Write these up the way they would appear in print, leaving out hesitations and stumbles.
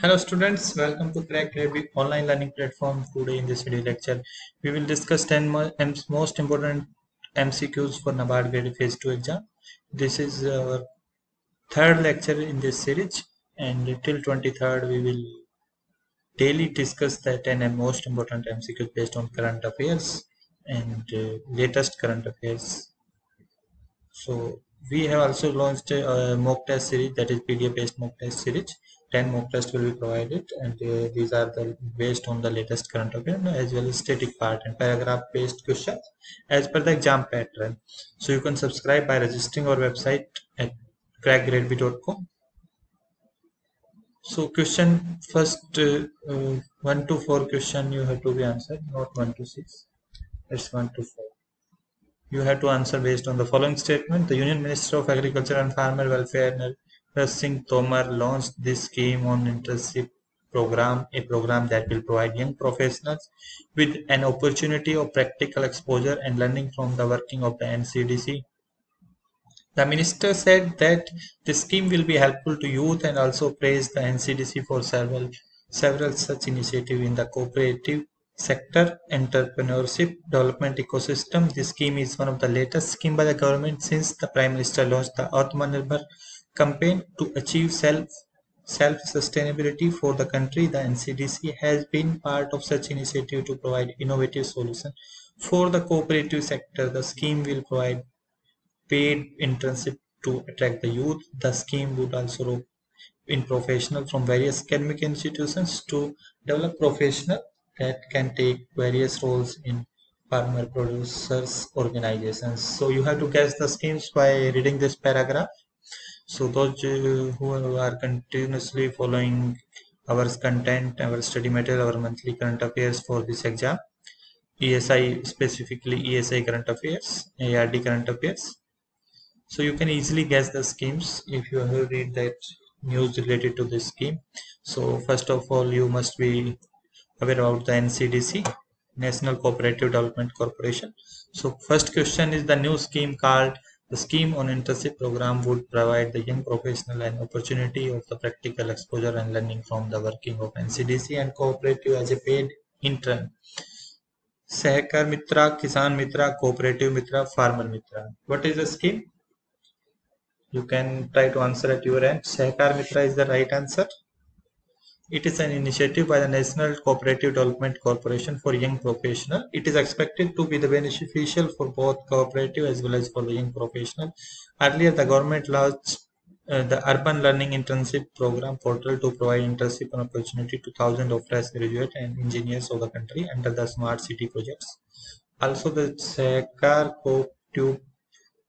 Hello students, welcome to Crack Review online learning platform. Today in this video lecture, we will discuss 10 most important MCQs for NABARD grade phase 2 exam. This is our third lecture in this series, and till 23rd we will daily discuss the 10 most important MCQs based on current affairs and latest current affairs. So we have also launched a mock test series, that is PDF based mock test series. 10 mock tests will be provided, and these are based on the latest current affair as well as static part and paragraph based questions as per the exam pattern. So you can subscribe by registering our website at crackgradeby.com. So question first, 1 to 4 question you have to be answered, not 1 to 6. It's 1 to 4. You have to answer based on the following statement. The Union Minister of Agriculture and Farmer Welfare, Narendra Singh Tomar, launched this scheme on internship program, a program that will provide young professionals with an opportunity of practical exposure and learning from the working of the NCDC. The minister said that the scheme will be helpful to youth and also praised the NCDC for several such initiatives in the cooperative sector entrepreneurship development ecosystem. This scheme is one of the latest schemes by the government since the Prime Minister launched the Atmanirbhar campaign to achieve self-sustainability for the country. The NCDC has been part of such initiative to provide innovative solutions for the cooperative sector. The scheme will provide paid internship to attract the youth. The scheme would also rope in professionals from various academic institutions to develop professionals that can take various roles in farmer producers organizations. So you have to guess the schemes by reading this paragraph. So those who are continuously following our content, our study material, our monthly current affairs for this exam, ESI, specifically ESI current affairs, ARD current affairs, so you can easily guess the schemes if you have read that news related to this scheme. So first of all, you must be aware about the NCDC, National Cooperative Development Corporation. So first question is the new scheme called the Scheme on Internship Program would provide the young professional an opportunity of the practical exposure and learning from the working of NCDC and cooperative as a paid intern. Sahakar Mitra, Kisan Mitra, Cooperative Mitra, Farmer Mitra. What is the scheme? You can try to answer at your end. Sahakar Mitra is the right answer. It is an initiative by the National Cooperative Development Corporation for young professional. It is expected to be the beneficial for both cooperative as well as for the young professional. Earlier, the government launched the Urban Learning Internship Program portal to provide internship opportunity to thousands of fresh graduates and engineers of the country under the Smart City projects. Also, the Sahakar Co-Tube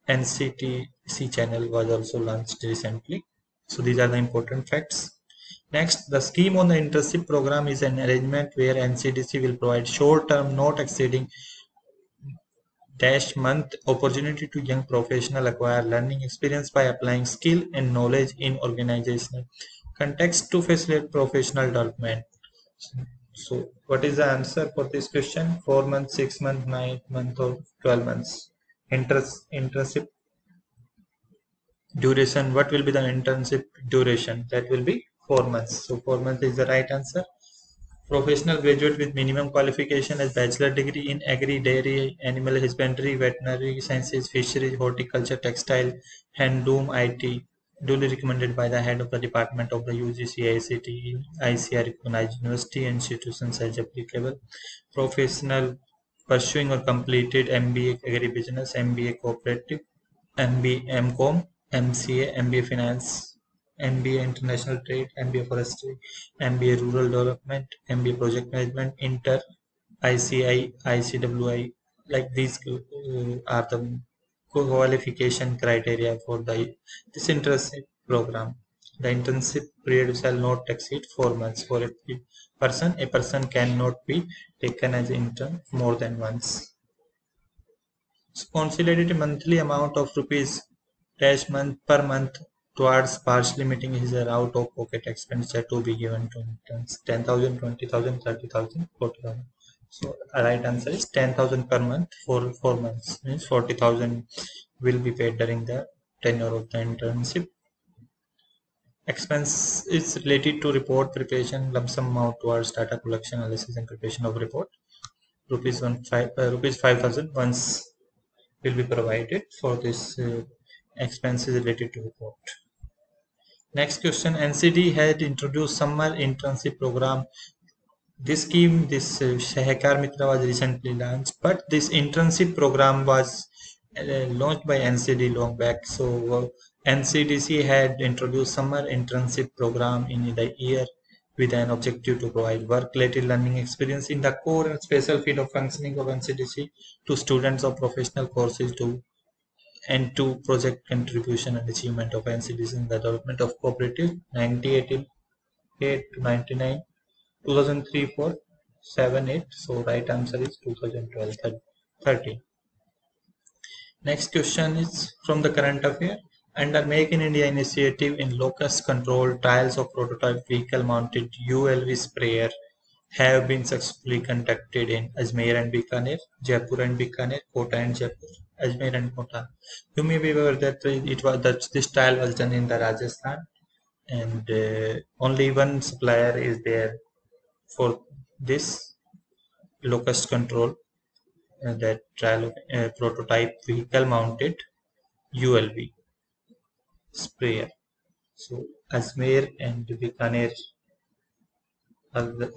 NCTC channel was also launched recently. So these are the important facts. Next, the scheme on the internship program is an arrangement where NCDC will provide short-term, not exceeding dash month opportunity to young professional acquire learning experience by applying skill and knowledge in organizational context to facilitate professional development. So what is the answer for this question? 4 months, 6 months, 9 months, or 12 months? Internship duration, what will be the internship duration? That will be 4 months. So 4 months is the right answer. Professional graduate with minimum qualification as bachelor degree in agri, dairy, animal husbandry, veterinary sciences, fisheries, horticulture, textile, handloom, IT, duly recommended by the head of the department of the UGC, ICT, ICR recognized university institutions as applicable. Professional pursuing or completed MBA agribusiness, MBA cooperative, MBA MCOM, MCA, MBA Finance, MBA International Trade, MBA Forestry, MBA Rural Development, MBA Project Management, Inter, ICI, ICWI. Like these are the qualification criteria for this internship program. The internship period shall not exceed 4 months for a person. A person cannot be taken as an intern more than once. Consolidated monthly amount of rupees dash month per month towards partially meeting his out-of-pocket expenditure to be given to interns. 10,000, 20,000, 30,000, 40,000. So a right answer is 10,000 per month for 4 months. Means 40,000 will be paid during the tenure of the internship. Expense is related to report preparation, lump sum amount towards data collection, analysis, and preparation of report. Rupees 5,000 once will be provided for this expenses related to report. Next question: NCD had introduced summer internship program. This scheme, this Sehakar Mitra was recently launched, but this internship program was launched by NCD long back. So NCDC had introduced summer internship program in the year with an objective to provide work-related learning experience in the core and special field of functioning of NCDC to students of professional courses and to project contribution and achievement of NCDC in the development of cooperative 1988 to 99. 2003 for 7 8, so right answer is 2012 13. Next question is from the current affair. Under Make in India initiative in locust control, trials of prototype vehicle mounted ULV sprayer have been successfully conducted in Ajmer and Bikaner, Jaipur and Bikaner, Kota and Jaipur, Ajmer and Kota. You may be aware that this trial was done in the Rajasthan, and only one supplier is there for this locust control, that trial prototype vehicle mounted ULV sprayer. So Ajmer and Bikaner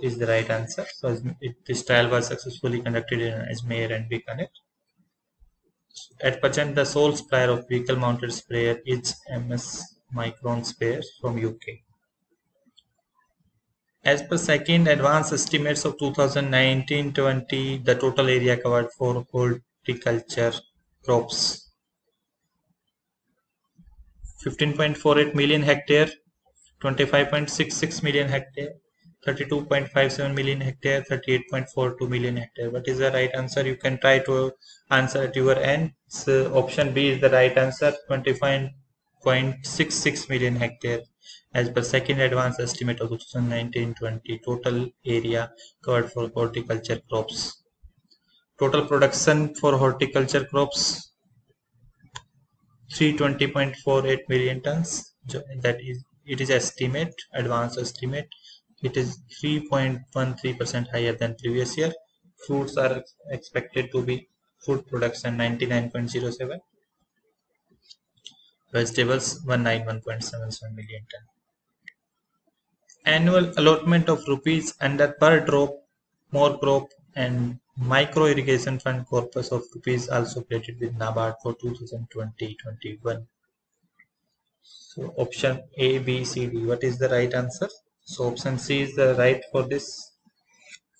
is the right answer. So this trial was successfully conducted in Ajmer and Bikaner. At present, the sole supplier of vehicle mounted sprayer is MS Micron Spares from UK. As per second advanced estimates of 2019-20, the total area covered for horticulture crops 15.48 million hectare, 25.66 million hectare, 32.57 million hectare, 38.42 million hectare. What is the right answer? You can try to answer at your end. So option B is the right answer, 25.66 million hectare. As per second advanced estimate of 2019-20, total area covered for horticulture crops. Total production for horticulture crops 320.48 million tons. That is, it is estimate, advanced estimate. It is 3.13% higher than previous year. Fruits are expected to be food production 99.07. Vegetables 191.77 million ton. Annual allotment of rupees under per drop, more crop and micro irrigation fund corpus of rupees also created with NABARD for 2020-21. So option A, B, C, D. What is the right answer? So option C is the right for this.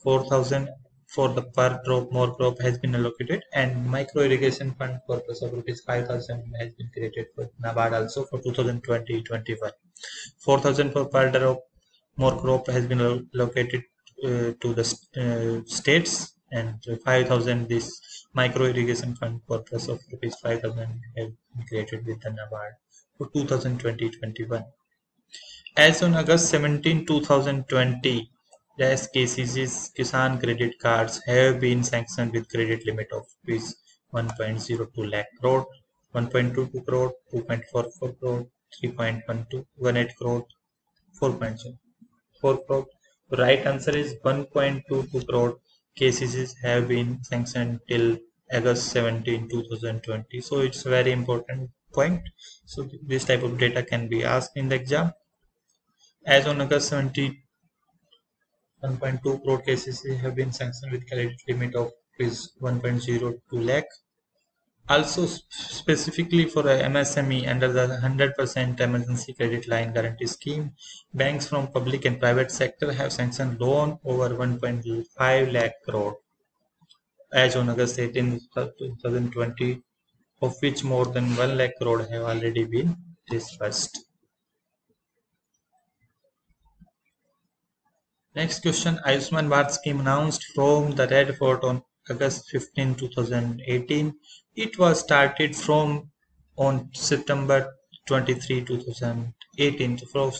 4,000 for the per drop more crop has been allocated, and micro irrigation fund purpose of rupees 5,000 has been created for NABARD also for 2020-21. 4,000 for per drop more crop has been allocated to the states, and 5,000 this micro irrigation fund purpose of rupees 5,000 have been created with the NABARD for 2020-21. As on August 17, 2020, the KCC's Kisan credit cards have been sanctioned with credit limit of rupees 1.02 lakh crore, 1.22 crore, 2.44 crore, 3.12, 18 crore, 4.4 crore. The right answer is 1.22 crore KCCs have been sanctioned till August 17, 2020. So it's a very important point. So this type of data can be asked in the exam. As on August 17, 1.2 crore KCC have been sanctioned with credit limit of 1.02 lakh. Also, specifically for MSME under the 100% emergency credit line guarantee scheme, banks from public and private sector have sanctioned loan over 1.5 lakh crore as on August 18, 2020, of which more than 1 lakh crore have already been disbursed. Next question, Ayushman Bharat scheme announced from the Red Fort on August 15, 2018. It was started from on September 23, 2018. So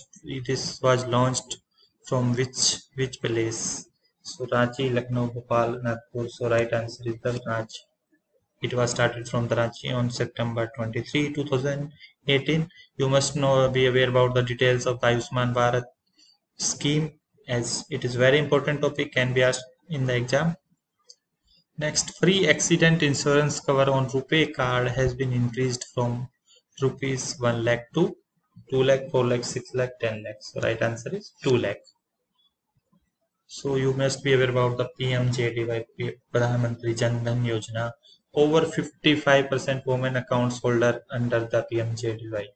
this was launched from which place? So Ranchi, Lucknow, Bhopal, Nagpur. So right answer is the Ranchi. It was started from Karachi on September 23, 2018. You must know, be aware about the details of the Ayushman Bharat scheme, as it is very important topic, can be asked in the exam. Next, free accident insurance cover on RuPay card has been increased from rupees 1 lakh to 2 lakh, 4 lakh, 6 lakh, 10 lakh. So right answer is 2 lakh. So you must be aware about the PMJDY, Pradhan Mantri Jan Dhan Yojana. Over 55% women accounts holder under the PMJDY.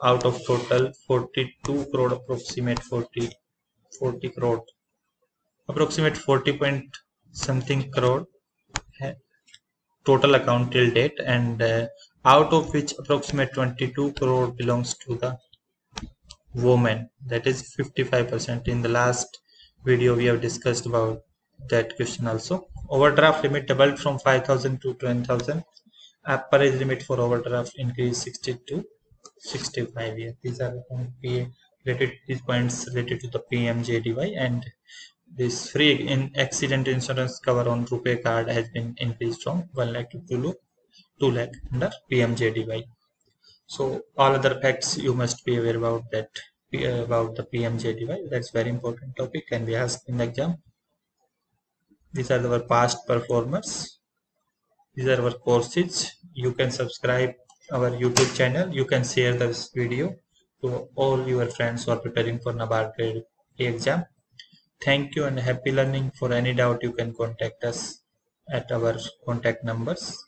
Out of total 42 crore, approximate 40 crore, approximate 40 point something crore total account till date, and out of which approximate 22 crore belongs to the women, that is 55%. In the last video we have discussed about that question also. Overdraft limit doubled from 5,000 to 10,000. Upper age limit for overdraft increased 60 to 65 years. These are these points related to the PMJDY, and this free in accident insurance cover on RuPay card has been increased from 1 lakh to 2 lakh under PMJDY. So all other facts you must be aware about that, about the PMJDY. That's very important topic, can be asked in the exam. These are our past performers. These are our courses. You can subscribe our YouTube channel. You can share this video to all your friends who are preparing for NABARD Grade A exam. Thank you and happy learning. For any doubt, you can contact us at our contact numbers.